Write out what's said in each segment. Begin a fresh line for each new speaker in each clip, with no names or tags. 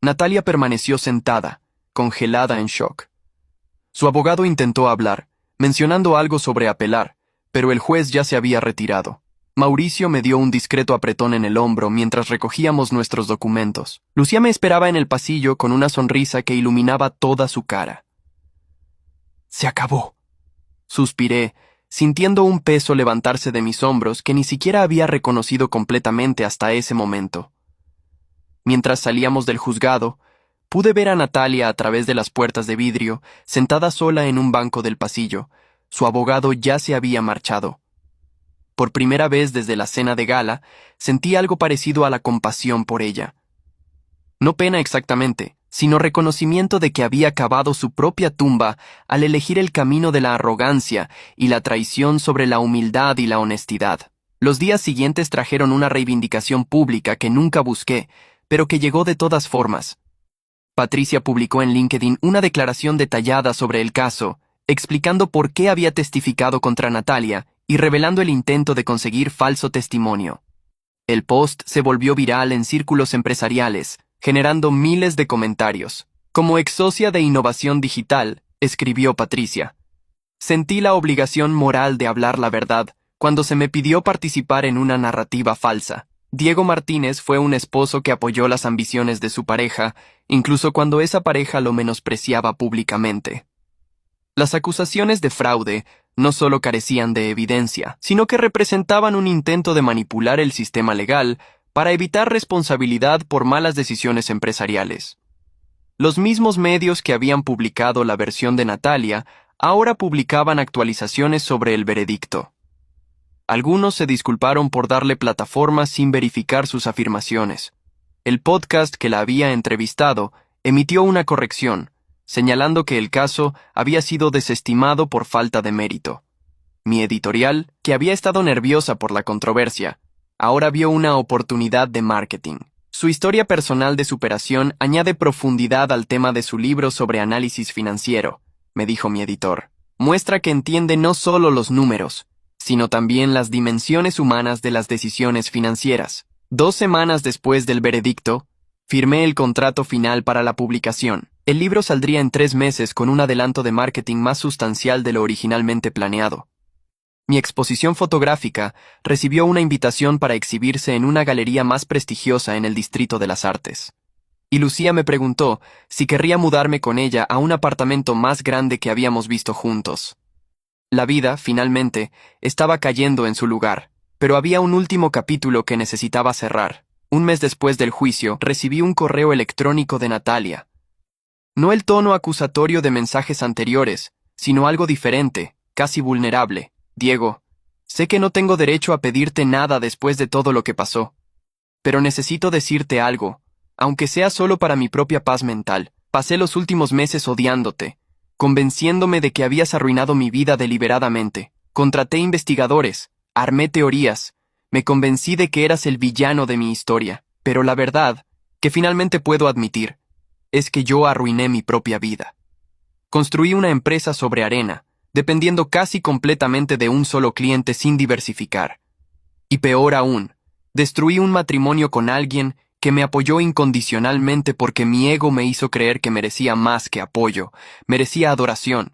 Natalia permaneció sentada, congelada en shock. Su abogado intentó hablar, mencionando algo sobre apelar, pero el juez ya se había retirado. Mauricio me dio un discreto apretón en el hombro mientras recogíamos nuestros documentos. Lucía me esperaba en el pasillo con una sonrisa que iluminaba toda su cara. «Se acabó», suspiré, sintiendo un peso levantarse de mis hombros que ni siquiera había reconocido completamente hasta ese momento. Mientras salíamos del juzgado, pude ver a Natalia a través de las puertas de vidrio, sentada sola en un banco del pasillo. Su abogado ya se había marchado. Por primera vez desde la cena de gala, sentí algo parecido a la compasión por ella. No pena exactamente, sino reconocimiento de que había cavado su propia tumba al elegir el camino de la arrogancia y la traición sobre la humildad y la honestidad. Los días siguientes trajeron una reivindicación pública que nunca busqué, pero que llegó de todas formas. Patricia publicó en LinkedIn una declaración detallada sobre el caso, explicando por qué había testificado contra Natalia y revelando el intento de conseguir falso testimonio. El post se volvió viral en círculos empresariales, generando miles de comentarios. Como ex socia de innovación digital, escribió Patricia, sentí la obligación moral de hablar la verdad cuando se me pidió participar en una narrativa falsa. Diego Martínez fue un esposo que apoyó las ambiciones de su pareja, incluso cuando esa pareja lo menospreciaba públicamente. Las acusaciones de fraude no solo carecían de evidencia, sino que representaban un intento de manipular el sistema legal para evitar responsabilidad por malas decisiones empresariales. Los mismos medios que habían publicado la versión de Natalia ahora publicaban actualizaciones sobre el veredicto. Algunos se disculparon por darle plataforma sin verificar sus afirmaciones. El podcast que la había entrevistado emitió una corrección, señalando que el caso había sido desestimado por falta de mérito. Mi editorial, que había estado nerviosa por la controversia, ahora vio una oportunidad de marketing. Su historia personal de superación añade profundidad al tema de su libro sobre análisis financiero, me dijo mi editor. Muestra que entiende no solo los números, sino también las dimensiones humanas de las decisiones financieras. 2 semanas después del veredicto, firmé el contrato final para la publicación. El libro saldría en 3 meses con un adelanto de marketing más sustancial de lo originalmente planeado. Mi exposición fotográfica recibió una invitación para exhibirse en una galería más prestigiosa en el Distrito de las Artes. Y Lucía me preguntó si querría mudarme con ella a un apartamento más grande que habíamos visto juntos. La vida, finalmente, estaba cayendo en su lugar, pero había un último capítulo que necesitaba cerrar. Un mes después del juicio, recibí un correo electrónico de Natalia. No el tono acusatorio de mensajes anteriores, sino algo diferente, casi vulnerable. Diego, sé que no tengo derecho a pedirte nada después de todo lo que pasó, pero necesito decirte algo, aunque sea solo para mi propia paz mental. Pasé los últimos meses odiándote, convenciéndome de que habías arruinado mi vida deliberadamente. Contraté investigadores, armé teorías, me convencí de que eras el villano de mi historia, pero la verdad, que finalmente puedo admitir, es que yo arruiné mi propia vida. Construí una empresa sobre arena, dependiendo casi completamente de un solo cliente sin diversificar. Y peor aún, destruí un matrimonio con alguien que me apoyó incondicionalmente porque mi ego me hizo creer que merecía más que apoyo, merecía adoración.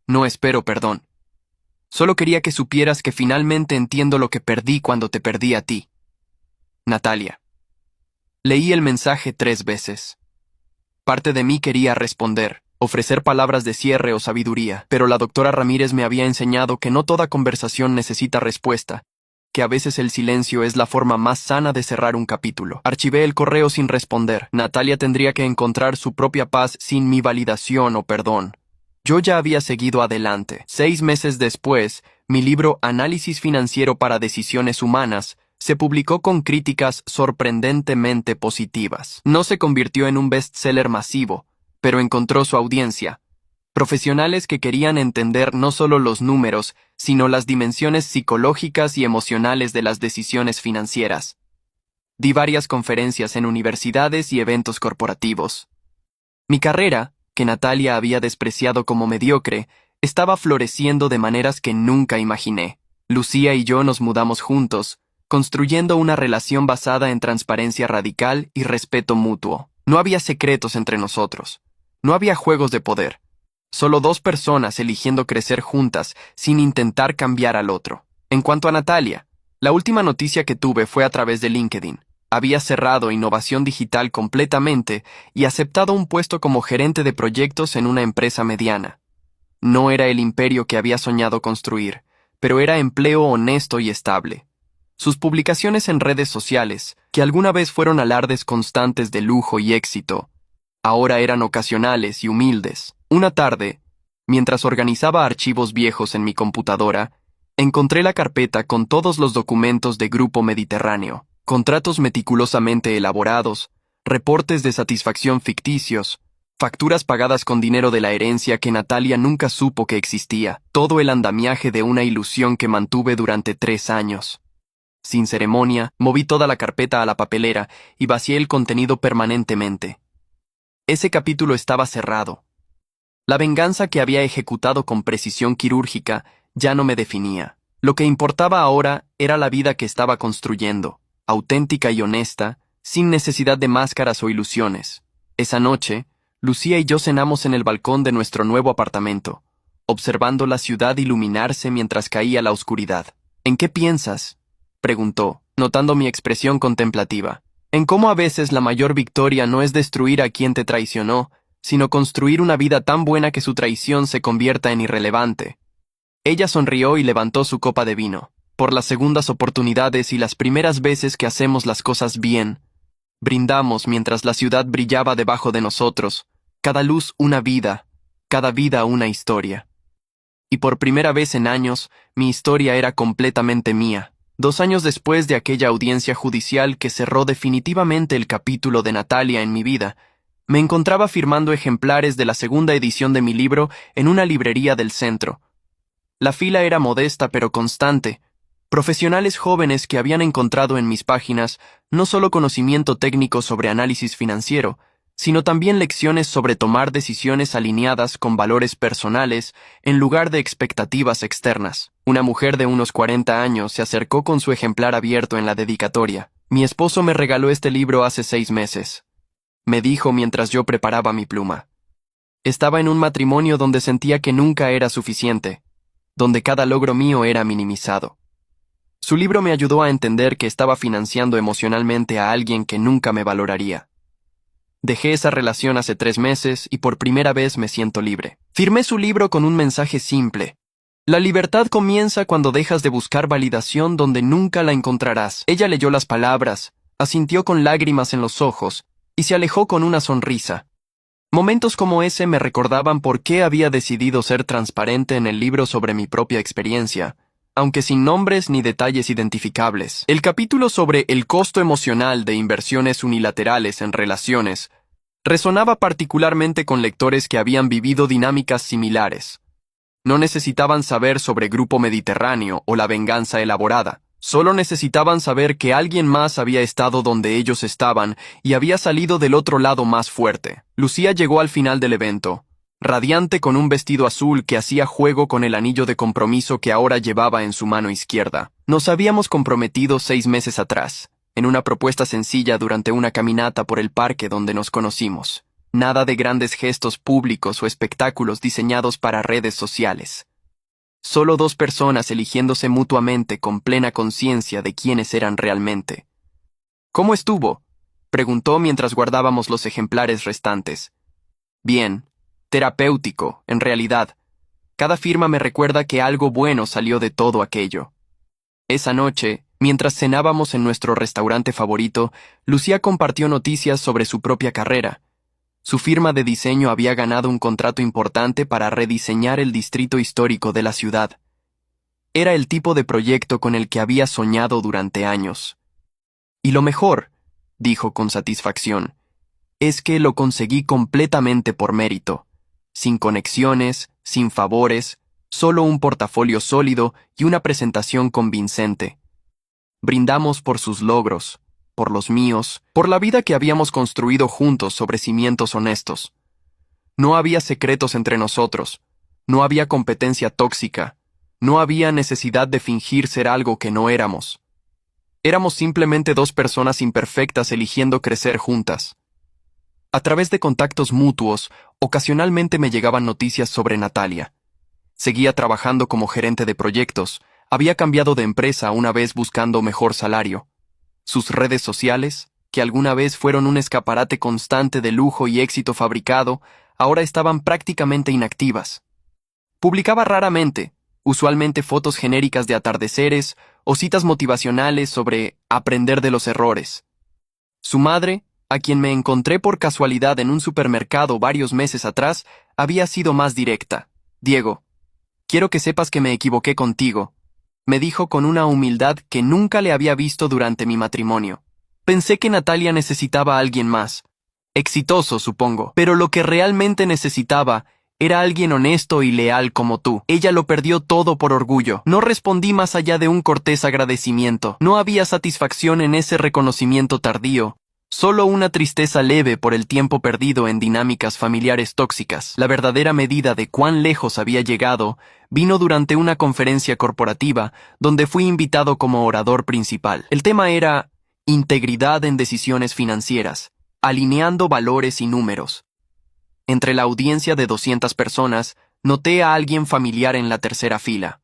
No espero perdón. Solo quería que supieras que finalmente entiendo lo que perdí cuando te perdí a ti. Natalia. Leí el mensaje 3 veces. Parte de mí quería responder, ofrecer palabras de cierre o sabiduría, pero la doctora Ramírez me había enseñado que no toda conversación necesita respuesta, que a veces el silencio es la forma más sana de cerrar un capítulo. Archivé el correo sin responder. Natalia tendría que encontrar su propia paz sin mi validación o perdón. Yo ya había seguido adelante. 6 meses después, mi libro Análisis financiero para decisiones humanas se publicó con críticas sorprendentemente positivas. No se convirtió en un bestseller masivo, pero encontró su audiencia. Profesionales que querían entender no solo los números, sino las dimensiones psicológicas y emocionales de las decisiones financieras. Di varias conferencias en universidades y eventos corporativos. Mi carrera, que Natalia había despreciado como mediocre, estaba floreciendo de maneras que nunca imaginé. Lucía y yo nos mudamos juntos, construyendo una relación basada en transparencia radical y respeto mutuo. No había secretos entre nosotros. No había juegos de poder. Solo dos personas eligiendo crecer juntas sin intentar cambiar al otro. En cuanto a Natalia, la última noticia que tuve fue a través de LinkedIn. Había cerrado innovación digital completamente y aceptado un puesto como gerente de proyectos en una empresa mediana. No era el imperio que había soñado construir, pero era empleo honesto y estable. Sus publicaciones en redes sociales, que alguna vez fueron alardes constantes de lujo y éxito, ahora eran ocasionales y humildes. Una tarde, mientras organizaba archivos viejos en mi computadora, encontré la carpeta con todos los documentos de Grupo Mediterráneo, contratos meticulosamente elaborados, reportes de satisfacción ficticios, facturas pagadas con dinero de la herencia que Natalia nunca supo que existía, todo el andamiaje de una ilusión que mantuve durante 3 años. Sin ceremonia, moví toda la carpeta a la papelera y vacié el contenido permanentemente. Ese capítulo estaba cerrado. La venganza que había ejecutado con precisión quirúrgica ya no me definía. Lo que importaba ahora era la vida que estaba construyendo, auténtica y honesta, sin necesidad de máscaras o ilusiones. Esa noche, Lucía y yo cenamos en el balcón de nuestro nuevo apartamento, observando la ciudad iluminarse mientras caía la oscuridad. ¿En qué piensas?, preguntó, notando mi expresión contemplativa. En cómo a veces la mayor victoria no es destruir a quien te traicionó, sino construir una vida tan buena que su traición se convierta en irrelevante. Ella sonrió y levantó su copa de vino. Por las segundas oportunidades y las primeras veces que hacemos las cosas bien, brindamos mientras la ciudad brillaba debajo de nosotros, cada luz una vida, cada vida una historia. Y por primera vez en años, mi historia era completamente mía. 2 años después de aquella audiencia judicial que cerró definitivamente el capítulo de Natalia en mi vida, me encontraba firmando ejemplares de la segunda edición de mi libro en una librería del centro. La fila era modesta pero constante. Profesionales jóvenes que habían encontrado en mis páginas no solo conocimiento técnico sobre análisis financiero, sino también lecciones sobre tomar decisiones alineadas con valores personales en lugar de expectativas externas. Una mujer de unos 40 años se acercó con su ejemplar abierto en la dedicatoria. Mi esposo me regaló este libro hace 6 meses. Me dijo mientras yo preparaba mi pluma. Estaba en un matrimonio donde sentía que nunca era suficiente, donde cada logro mío era minimizado. Su libro me ayudó a entender que estaba financiando emocionalmente a alguien que nunca me valoraría. Dejé esa relación hace 3 meses y por primera vez me siento libre. Firmé su libro con un mensaje simple. La libertad comienza cuando dejas de buscar validación donde nunca la encontrarás. Ella leyó las palabras, asintió con lágrimas en los ojos y se alejó con una sonrisa. Momentos como ese me recordaban por qué había decidido ser transparente en el libro sobre mi propia experiencia, aunque sin nombres ni detalles identificables. El capítulo sobre el costo emocional de inversiones unilaterales en relaciones resonaba particularmente con lectores que habían vivido dinámicas similares. No necesitaban saber sobre Grupo Mediterráneo o la venganza elaborada. Solo necesitaban saber que alguien más había estado donde ellos estaban y había salido del otro lado más fuerte. Lucía llegó al final del evento, radiante con un vestido azul que hacía juego con el anillo de compromiso que ahora llevaba en su mano izquierda. Nos habíamos comprometido 6 meses atrás, en una propuesta sencilla durante una caminata por el parque donde nos conocimos. Nada de grandes gestos públicos o espectáculos diseñados para redes sociales. Solo 2 personas eligiéndose mutuamente con plena conciencia de quiénes eran realmente. ¿Cómo estuvo?, preguntó mientras guardábamos los ejemplares restantes. Bien. Terapéutico, en realidad. Cada firma me recuerda que algo bueno salió de todo aquello. Esa noche, mientras cenábamos en nuestro restaurante favorito, Lucía compartió noticias sobre su propia carrera. Su firma de diseño había ganado un contrato importante para rediseñar el distrito histórico de la ciudad. Era el tipo de proyecto con el que había soñado durante años. Y lo mejor, dijo con satisfacción, es que lo conseguí completamente por mérito. Sin conexiones, sin favores, solo un portafolio sólido y una presentación convincente. Brindamos por sus logros, por los míos, por la vida que habíamos construido juntos sobre cimientos honestos. No había secretos entre nosotros, no había competencia tóxica, no había necesidad de fingir ser algo que no éramos. Éramos simplemente 2 personas imperfectas eligiendo crecer juntas. A través de contactos mutuos, ocasionalmente me llegaban noticias sobre Natalia. Seguía trabajando como gerente de proyectos, había cambiado de empresa una vez buscando mejor salario. Sus redes sociales, que alguna vez fueron un escaparate constante de lujo y éxito fabricado, ahora estaban prácticamente inactivas. Publicaba raramente, usualmente fotos genéricas de atardeceres o citas motivacionales sobre aprender de los errores. Su madre, a quien me encontré por casualidad en un supermercado varios meses atrás, había sido más directa. Diego, quiero que sepas que me equivoqué contigo, me dijo con una humildad que nunca le había visto durante mi matrimonio. Pensé que Natalia necesitaba a alguien más. Exitoso, supongo, pero lo que realmente necesitaba era alguien honesto y leal como tú. Ella lo perdió todo por orgullo. No respondí más allá de un cortés agradecimiento. No había satisfacción en ese reconocimiento tardío. Solo una tristeza leve por el tiempo perdido en dinámicas familiares tóxicas. La verdadera medida de cuán lejos había llegado vino durante una conferencia corporativa donde fui invitado como orador principal. El tema era integridad en decisiones financieras, alineando valores y números. Entre la audiencia de 200 personas, noté a alguien familiar en la tercera fila.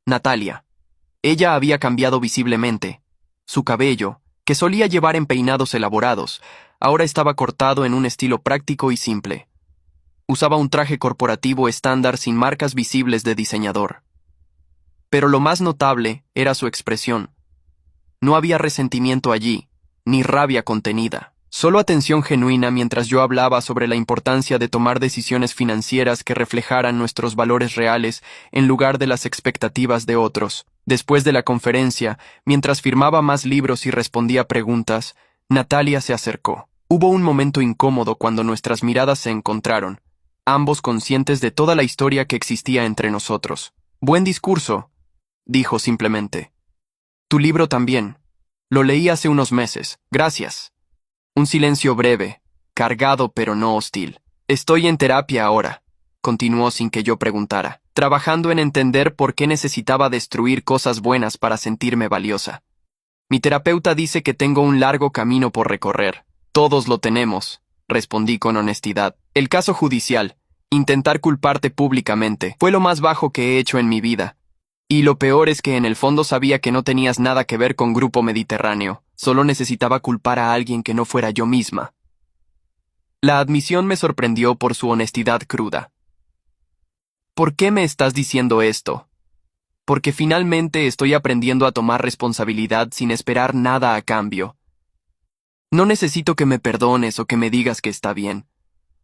Natalia. Ella había cambiado visiblemente. Su cabello, que solía llevar en peinados elaborados, ahora estaba cortado en un estilo práctico y simple. Usaba un traje corporativo estándar sin marcas visibles de diseñador. Pero lo más notable era su expresión. No había resentimiento allí, ni rabia contenida. Solo atención genuina mientras yo hablaba sobre la importancia de tomar decisiones financieras que reflejaran nuestros valores reales en lugar de las expectativas de otros. Después de la conferencia, mientras firmaba más libros y respondía preguntas, Natalia se acercó. Hubo un momento incómodo cuando nuestras miradas se encontraron, ambos conscientes de toda la historia que existía entre nosotros. Buen discurso, dijo simplemente. Tu libro también. Lo leí hace unos meses. Gracias. Un silencio breve, cargado pero no hostil. Estoy en terapia ahora, continuó sin que yo preguntara, trabajando en entender por qué necesitaba destruir cosas buenas para sentirme valiosa. Mi terapeuta dice que tengo un largo camino por recorrer. Todos lo tenemos, respondí con honestidad. El caso judicial, intentar culparte públicamente, fue lo más bajo que he hecho en mi vida. Y lo peor es que en el fondo sabía que no tenías nada que ver con Grupo Mediterráneo. Solo necesitaba culpar a alguien que no fuera yo misma. La admisión me sorprendió por su honestidad cruda. ¿Por qué me estás diciendo esto? Porque finalmente estoy aprendiendo a tomar responsabilidad sin esperar nada a cambio. No necesito que me perdones o que me digas que está bien.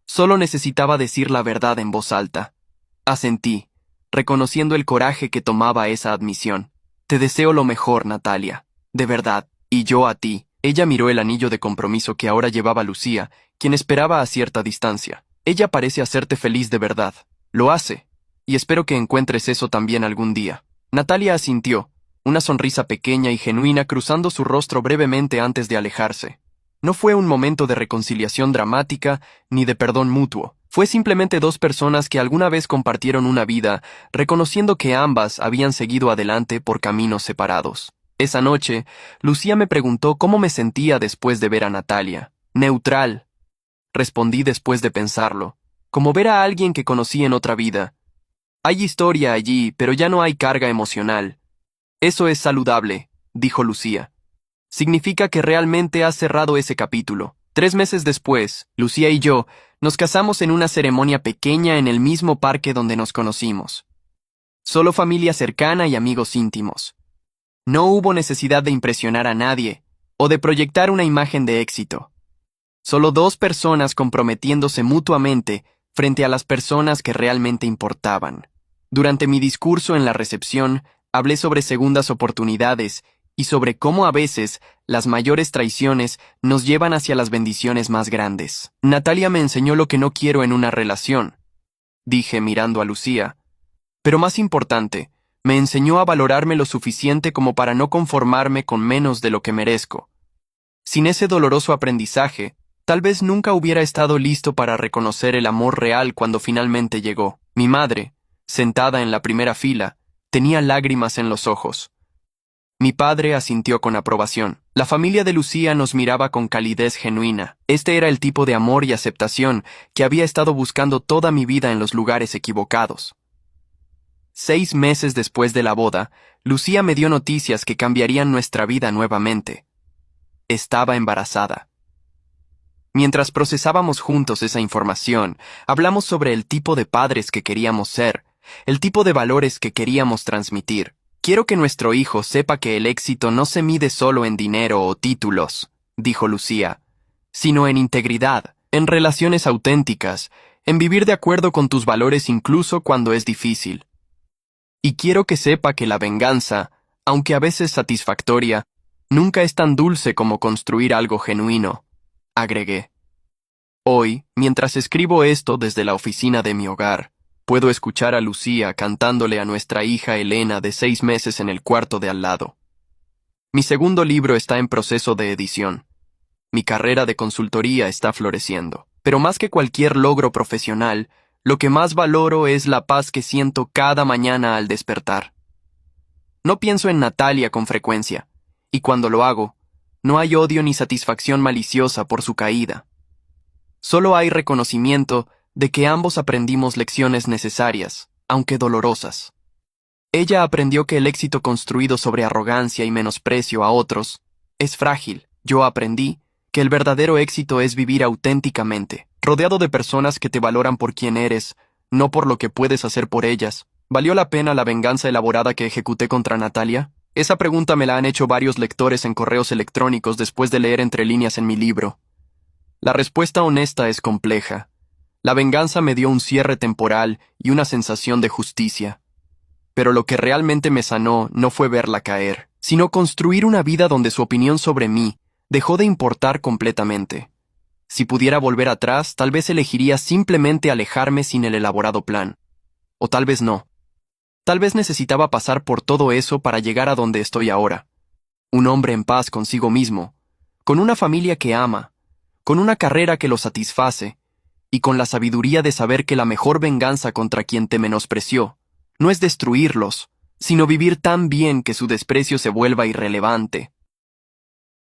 Solo necesitaba decir la verdad en voz alta. Asentí, reconociendo el coraje que tomaba esa admisión. Te deseo lo mejor, Natalia. De verdad. Y yo a ti. Ella miró el anillo de compromiso que ahora llevaba Lucía, quien esperaba a cierta distancia. Ella parece hacerte feliz de verdad. Lo hace. Y espero que encuentres eso también algún día. Natalia asintió, una sonrisa pequeña y genuina cruzando su rostro brevemente antes de alejarse. No fue un momento de reconciliación dramática ni de perdón mutuo. Fue simplemente dos personas que alguna vez compartieron una vida, reconociendo que ambas habían seguido adelante por caminos separados. Esa noche, Lucía me preguntó cómo me sentía después de ver a Natalia. Neutral, respondí después de pensarlo, como ver a alguien que conocí en otra vida. Hay historia allí, pero ya no hay carga emocional. Eso es saludable, dijo Lucía. Significa que realmente has cerrado ese capítulo. 3 meses después, Lucía y yo nos casamos en una ceremonia pequeña en el mismo parque donde nos conocimos. Solo familia cercana y amigos íntimos. No hubo necesidad de impresionar a nadie o de proyectar una imagen de éxito. Solo dos personas comprometiéndose mutuamente frente a las personas que realmente importaban. Durante mi discurso en la recepción, hablé sobre segundas oportunidades y sobre cómo a veces las mayores traiciones nos llevan hacia las bendiciones más grandes. Natalia me enseñó lo que no quiero en una relación, dije mirando a Lucía. Pero más importante, me enseñó a valorarme lo suficiente como para no conformarme con menos de lo que merezco. Sin ese doloroso aprendizaje, tal vez nunca hubiera estado listo para reconocer el amor real cuando finalmente llegó. Mi madre, sentada en la primera fila, tenía lágrimas en los ojos. Mi padre asintió con aprobación. La familia de Lucía nos miraba con calidez genuina. Este era el tipo de amor y aceptación que había estado buscando toda mi vida en los lugares equivocados. 6 meses después de la boda, Lucía me dio noticias que cambiarían nuestra vida nuevamente. Estaba embarazada. Mientras procesábamos juntos esa información, hablamos sobre el tipo de padres que queríamos ser, el tipo de valores que queríamos transmitir. Quiero que nuestro hijo sepa que el éxito no se mide solo en dinero o títulos, dijo Lucía, sino en integridad, en relaciones auténticas, en vivir de acuerdo con tus valores incluso cuando es difícil. Y quiero que sepa que la venganza, aunque a veces satisfactoria, nunca es tan dulce como construir algo genuino, agregué. Hoy, mientras escribo esto desde la oficina de mi hogar, puedo escuchar a Lucía cantándole a nuestra hija Elena de 6 meses en el cuarto de al lado. Mi segundo libro está en proceso de edición. Mi carrera de consultoría está floreciendo. Pero más que cualquier logro profesional, lo que más valoro es la paz que siento cada mañana al despertar. No pienso en Natalia con frecuencia, y cuando lo hago, no hay odio ni satisfacción maliciosa por su caída. Solo hay reconocimiento de que ambos aprendimos lecciones necesarias, aunque dolorosas. Ella aprendió que el éxito construido sobre arrogancia y menosprecio a otros es frágil. Yo aprendí que el verdadero éxito es vivir auténticamente, rodeado de personas que te valoran por quien eres, no por lo que puedes hacer por ellas. ¿Valió la pena la venganza elaborada que ejecuté contra Natalia? Esa pregunta me la han hecho varios lectores en correos electrónicos después de leer entre líneas en mi libro. La respuesta honesta es compleja. La venganza me dio un cierre temporal y una sensación de justicia. Pero lo que realmente me sanó no fue verla caer, sino construir una vida donde su opinión sobre mí dejó de importar completamente. Si pudiera volver atrás, tal vez elegiría simplemente alejarme sin el elaborado plan. O tal vez no. Tal vez necesitaba pasar por todo eso para llegar a donde estoy ahora. Un hombre en paz consigo mismo, con una familia que ama, con una carrera que lo satisface, y con la sabiduría de saber que la mejor venganza contra quien te menospreció no es destruirlos, sino vivir tan bien que su desprecio se vuelva irrelevante.